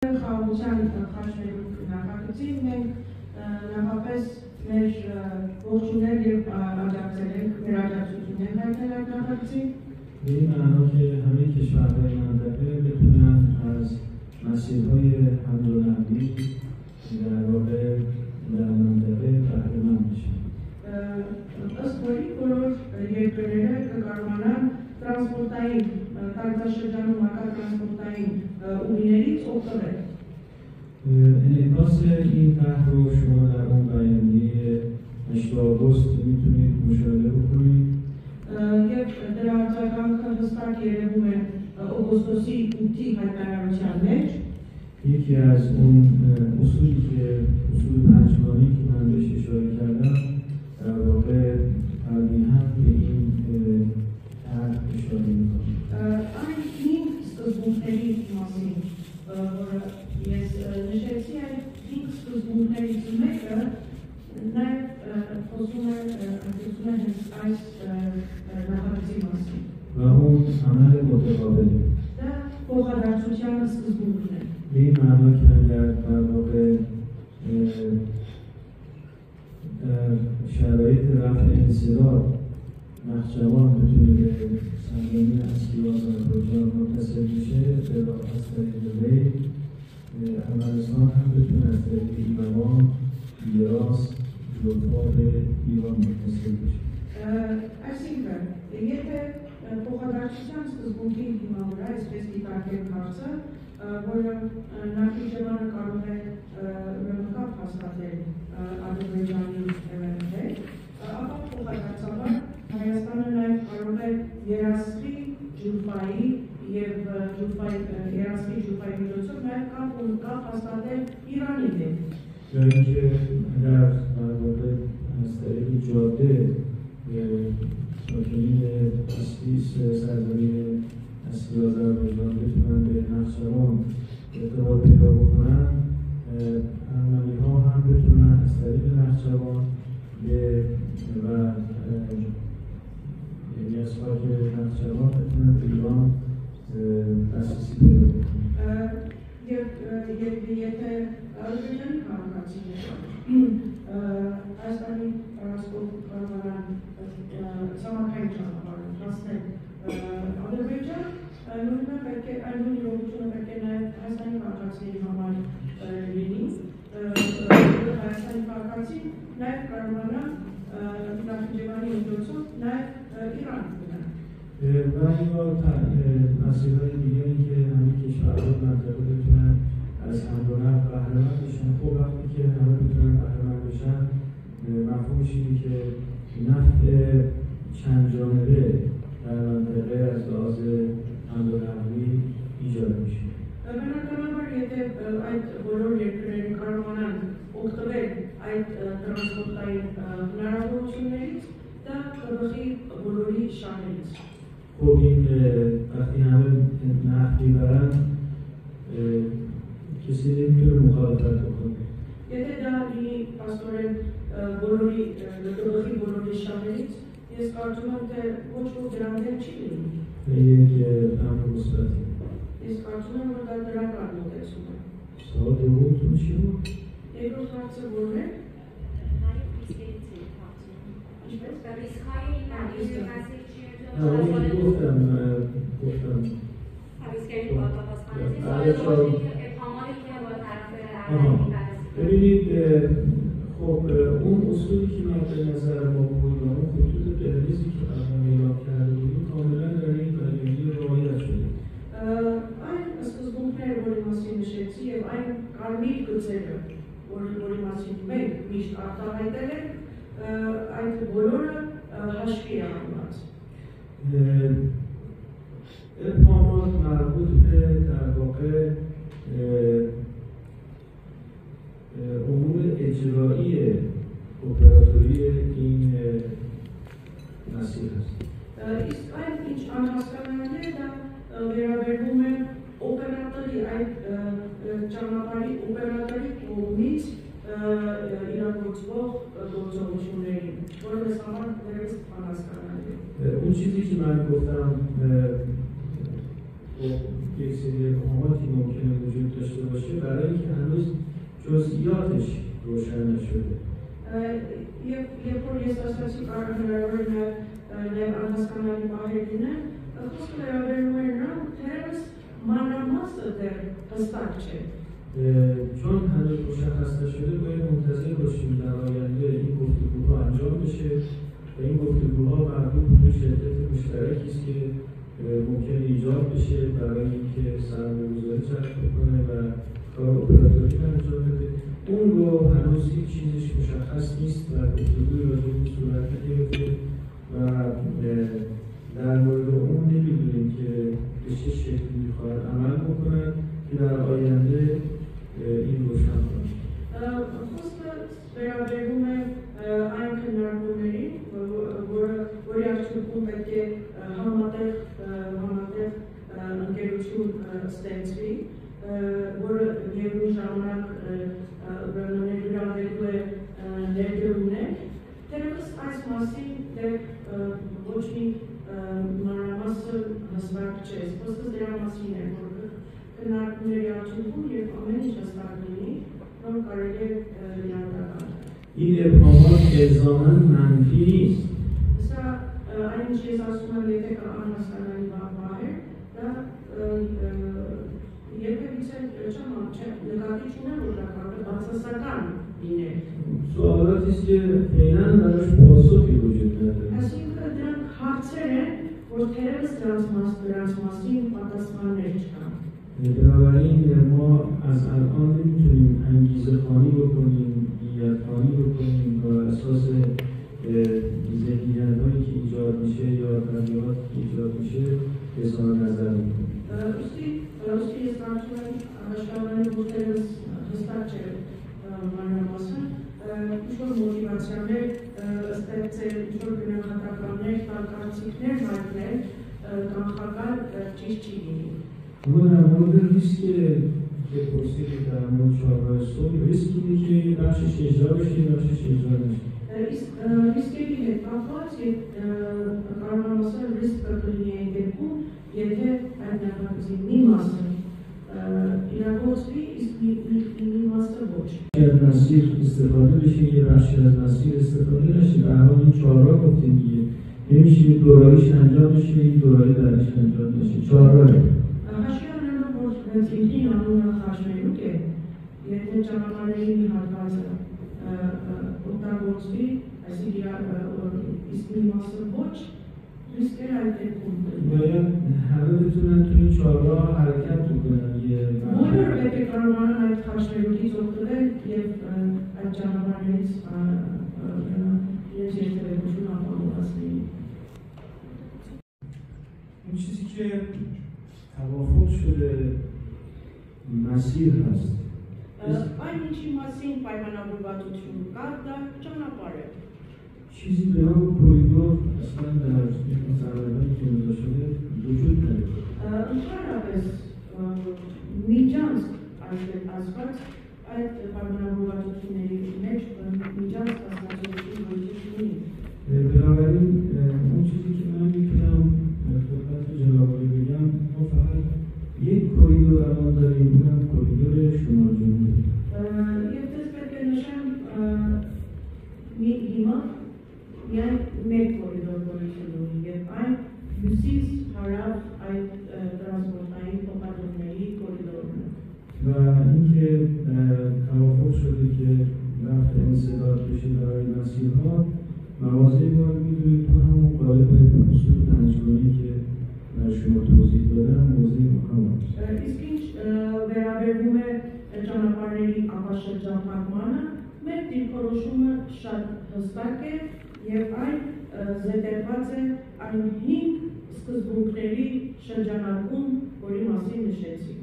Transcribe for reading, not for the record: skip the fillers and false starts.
Խաղաղության խաչներում նախագծին մենք նախապես մեր ողջունել և աջակցել ենք մեր աջակցություններ հայտնել այդ նախագծին։ به این معنا که همه کشورهای منطقه بتونن از مسیرهای حمل و نقلی در واقع در منطقه بهره‌مند بشن. Ըստ որի բոլոր երկրները կկարողանան տրանսպորտային տարածաշրջանում ակատրանսպորտային ուղիներից օգտվել։ انعکاس این طرح رو شما در اون بیانیه 8 آگوست میتونید مشاهده بکنید. Եվ դրա արձագանքը հստակ երևում է օգոստոսի 8-ի հայտարարության մեջ։ یکی از اون اصولی که اصول پنجگانه‌ای که من بهش اشاره کردم در واقع تلویحاً به این طرح اشاره می‌کنه. Այն 5 սկզբունքների մասին, որը ես նշեցի, այդ 5 սկզբունքներից մեկը նաև խոսում է հենց այս նախագծի մասին։ و اون عمل متقابله. Դա փոխադարձության սկզբունքն է։ به این معنا که اگر در واقع در شرایط رفع انصراف نخجوان بتونه به سرزمین اصلی آذربایجان متصل بشه از طریق ری، ارمنستان هم بتونه از طریق ایران، ایراس، جلفا به ایران متصل بشه. Այսինքն, եթե փոխադարձության սկզբունքի հիման վրա այսպես դիտարկենք հարցը, որը Նախիջևանը կարող է կապ հաստատել Ադրբեջանի հետ, ապա փոխադարձաբար Հայաստանը նաև կարող է Երասխի, Ջուլֆայի և Երասխի Ջուլֆայի միջոցով նաև կապ հաստատել Իրանի հետ։ یا اینکه اگر در واقع از طریق جاده ساکنین اصلی سرزمین اصلی آذربایجان بتونن به نخجوان ارتباط پیدا بکنن، ارمنی‌ها هم بتونن از طریق نخجوان به و یعنی از خارج نخجوان بتونن به ایران دسترسی پیدا بکنن. Եթե Ադրբեջանի քաղաքացիները Հայաստանի տարածքով կարողանան ցամաքային ճանապարհով հասնել Ադրբեջան, նույնիսկ պետք է այն իրողությունը պետք է նաև Հայաստանի քաղաքացիների համար լինի, Հայաստանի քաղաքացին նաև կարողանա Նախիջևանի միջոցով նաև Իրան գնալ։ و یا مسیرهای دیگری که همه کشورهای منطقه بتونن از حمل و نقل بهره‌مند بشن. خب وقتی که همه بتونن بهره‌مند بشن، مفهومش اینه که نفع چند جانبه در منطقه از لحاظ حمل و نقلی ایجاد میشه. Բնականաբար, եթե այդ բոլոր երկրները կարողանան օգտվել այդ տրանսպորտային հնարավորություններից, դա կբխի բոլորի շահերից։ خب این وقتی همه نفت میبرن کسی نمیتونه مخالفت بکنه. Եթե դա լինի աստորեն բոլորի գլխի բոլորի շահերից, ես կարծում եմ, թե ոչ ոք դրան դեմ չի լինի։ یک امر مثبتی. Ես կարծում եմ, որ դա դրական մոտեցում է։ سوال دومتون چی بود؟ Երկրորդ հարցը ո՞րն է։ Ինչպես ریسک‌های این مسیر چیه؟ گفتم ببینید، خب اون اصولی که مد نظر ما بود و اون خطوط قرمزی که قبلا اعلام کرده بودیم کاملا در این بیانیه رعایت شده. Այն սկզբունքները, որի մասին նշեցի, եւ այն կարմիր գծերը, որի մասին մենք միշտ արտահայտել ենք, այդ բոլորը հաշվի է առնված։ ابهامات مربوط به در واقع امور اجرایی اپراتوری این مسیر است. Իսկ այն ինչ անհասկանալի է, դա վերաբերվում է օպերատորի, այդ ճանապարհի օպերատորի կողմից իրագործվող գործողություններին, որը մեզ համար դեռևս անհասկանալի է։ اون چیزی که من گفتم یک سری ابهاماتی ممکنه وجود داشته باشه برای اینکه هنوز جزئیاتش روشن نشده. Երբ որ ես ասացի հնարավորն է նաև անհասկանալի պահեր լինեն, խոսքը վերաբերում էր նրան, թերևս մանրամասը դեռ հստակ չէ. چون هنوز مشخص نشده باید منتظر باشیم در آینده این گفتگوها انجام بشه و این گفتگوها مربوط به شرکت مشترکی است که ممکن ایجاد بشه برای اینکه سرمایه‌گذاری جلب بکنه و کار اپراتوری انجام بده. اون رو هنوز هیچ چیزش مشخص نیست و گفتگوی راجع به صورت نگرفته و در مورد اون نمی‌دونیم که به چه شکلی می‌خواد عمل بکنن که در آینده این روشن کنه. Խոսքը վերաբերում է այն քննարկումներին, որի արդյունքում պետք է համատեղ ընկերություն ստեղծվի, որը միևնույն ժամանակ ներգրավելու է ներդրումներ, դեռևս այս մասին դեռ ոչ մի մանրամասը հստակ չէ, խոսքը դրա մասին է, որ քննարկումների արդյունքում եւ ամեն ինչ հստակ լինի, նոր կարելի է իրականացնել. این ابهامات الزاماً منفی نیست. Սա այն ինչ ես ասում եմ, եթե կա անհասկանալի բան է, դա երբևիցե չեմ նկատի չունեմ, որ դա կարող է բացասական լինել. سوالاتی است که فعلا براش پاسخی وجود نداره. Այսինքն դրանք հարցեր են, որ թերևս դրանց մասին պատասխաններ չկան. بنابراین ما از الان نمیتونیم انگیزه خوانی بکنیم، نیت خوانی بکنیم و اساس ذهنیت هایی که ایجاد میشه یا تغییرات که ایجاد میشه اظهار نظر میکنیم. Ոստի ես կարծում եմ աշխարհային որտեղս հստակ չէ մանրամասը, ինչ-որ մոտիվացիաներ ստեղծել, ինչ-որ գնահատականներ, կարծիքներ հայտնել, կանխական ճիշտ չի լինի. اما در مورد ریسک که پرسیدید در مورد چهارراه صلح ریسک اینه که بخشش اجرا بشه بخشش اجرا نشه. Ռիսկերի հետ կապված կարող եմ ասել ռիսկը կլինի այն դեպքում, եթե այդ նախագծի մի մասը իրագործվի, իսկ մի մասը ոչ. از مسیر استفاده بشه یه بخشی از مسیر استفاده نشه به هر حال این چهارراه گفتیم دیگه نمیشه یه دوراهیش انجام بشه یک دوراهی بعدش انجام بشه چهارراهه. Հաշվի առնելով որ ինքնին անունը խաշնելուկ է, եթե ճանապարհների մի հատվածը օգտագործվի, այսինքն իսկ մի մասը ոչ, ռիսկերը այդ դեպքում باید همه بتونن تو این چهارراه حرکت بکنن. բոլորը պետք է կարողանան այդ խաշնելուկից օգտվել եւ այդ ճանապարհներից իրենց երթևեկությունը ապահովված լինի. این چیزی که توافق شده مسیر هست. Այն ինչի մասին պայմանավորվածություն կա, դա ճանապարհ է. چیزی به نام کوریدور اصلا در مصوبه‌ای که امضا شده وجود نداره. Ընդհանրապես միջանցք ասված այդ պայմանավորվածությունների մեջ միջանցք ասվածությունների գոյություն ունի. بنابراین اون چیزی که من میتونم خدمت جناب عالی بگم ما فقط یک کوریدور الان داریم اونم کوریدور شمال جنوب. Եվ դες պետք է նշեմ հիմա միայն մեկ կորիդոր գոյություն ունի եւ այն հյուսիս հարավ այդ տրանսպորտային փոխադրումների կորիդորն է. و اینکه توافق شده که رفع انسداد بشه برای مسیرها مواضعی رو می‌دونید تو همون قالب اصول پنجگانه‌ای که در شما توضیح دادم موضوع مهم است. Իսկ ինչ վերաբերվում է ճանապարհների ապաշրջանմանը, մեր դիրքորոշումը շատ հստակ է եւ այն զետեղված է այն 5 սկզբունքների շրջանակում, որի մասին նշեցի.